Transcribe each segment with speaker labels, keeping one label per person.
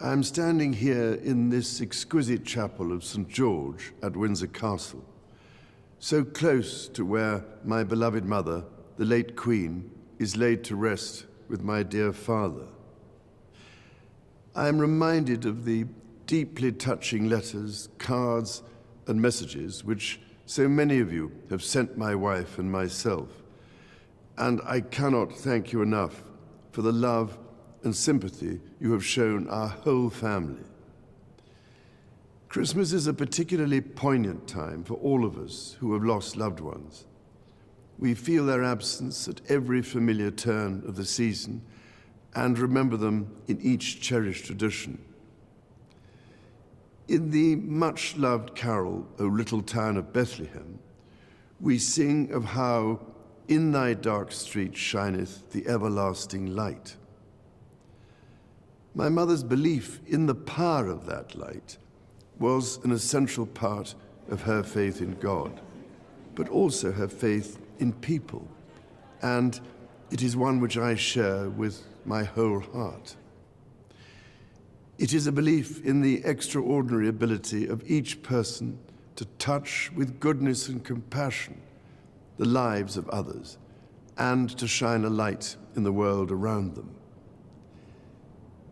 Speaker 1: I'm standing here in this exquisite chapel of St. George at Windsor Castle, so close to where my beloved mother, the late Queen, is laid to rest with my dear father. I am reminded of the deeply touching letters, cards, and messages which so many of you have sent my wife and myself, and I cannot thank you enough for the love and sympathy you have shown our whole family. Christmas is a particularly poignant time for all of us who have lost loved ones. We feel their absence at every familiar turn of the season and remember them in each cherished tradition. In the much-loved carol, O Little Town of Bethlehem, we sing of how in thy dark street shineth the everlasting light. My mother's belief in the power of that light was an essential part of her faith in God, but also her faith in people, and it is one which I share with my whole heart. It is a belief in the extraordinary ability of each person to touch with goodness and compassion the lives of others and to shine a light in the world around them.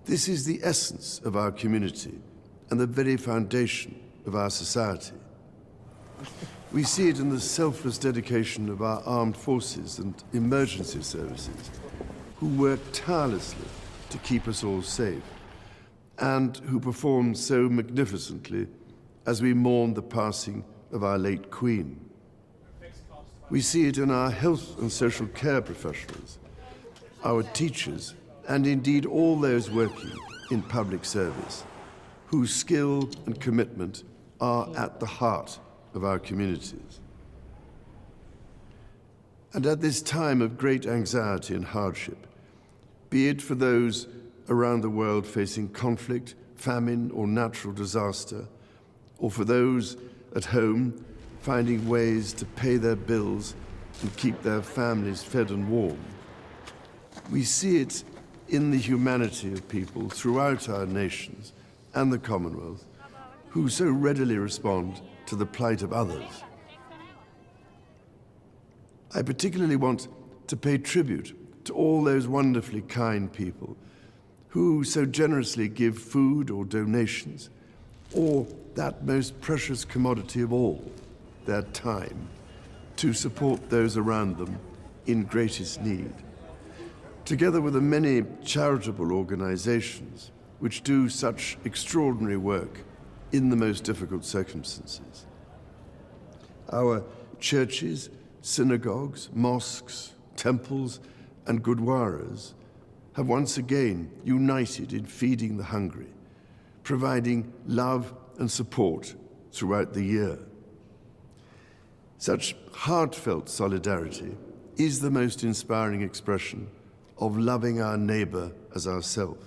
Speaker 1: This is the essence of our community and the very foundation of our society. We see it in the selfless dedication of our armed forces and emergency services, who work tirelessly to keep us all safe, and who perform so magnificently as we mourn the passing of our late Queen. We see it in our health and social care professionals, our teachers, and indeed all those working in public service, whose skill and commitment are at the heart of our communities. And at this time of great anxiety and hardship, be it for those around the world facing conflict, famine, or natural disaster, or for those at home finding ways to pay their bills and keep their families fed and warm, we see it in the humanity of people throughout our nations and the Commonwealth who so readily respond to the plight of others. I particularly want to pay tribute to all those wonderfully kind people who so generously give food or donations, or that most precious commodity of all, their time, to support those around them in greatest need, together with the many charitable organizations which do such extraordinary work in the most difficult circumstances. Our churches, synagogues, mosques, temples, and gurdwaras have once again united in feeding the hungry, providing love and support throughout the year. Such heartfelt solidarity is the most inspiring expression of loving our neighbour as ourselves.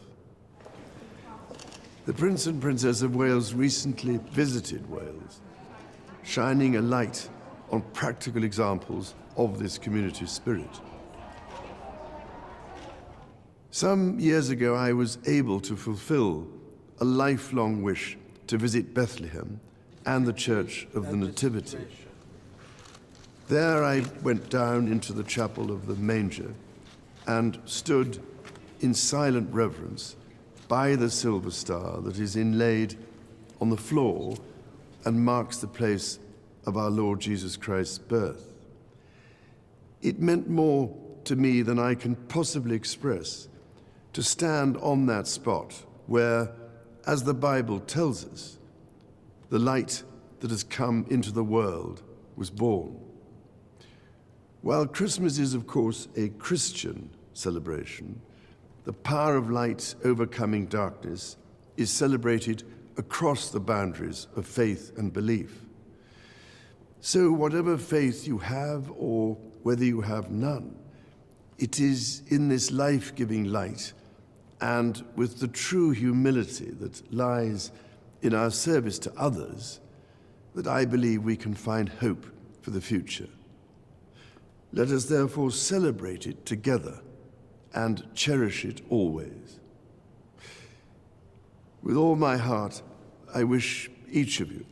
Speaker 1: The Prince and Princess of Wales recently visited Wales, shining a light on practical examples of this community spirit. Some years ago, I was able to fulfill a lifelong wish to visit Bethlehem and the Church of the Nativity. There I went down into the chapel of the manger and stood in silent reverence by the silver star that is inlaid on the floor and marks the place of our Lord Jesus Christ's birth. It meant more to me than I can possibly express to stand on that spot where, as the Bible tells us, the light that has come into the world was born. While Christmas is, of course, a Christian celebration, the power of light overcoming darkness is celebrated across the boundaries of faith and belief. So whatever faith you have or whether you have none, it is in this life-giving light and with the true humility that lies in our service to others that I believe we can find hope for the future. Let us therefore celebrate it together and cherish it always. With all my heart, I wish each of you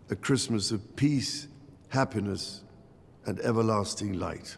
Speaker 1: a Christmas of peace, happiness, and everlasting light.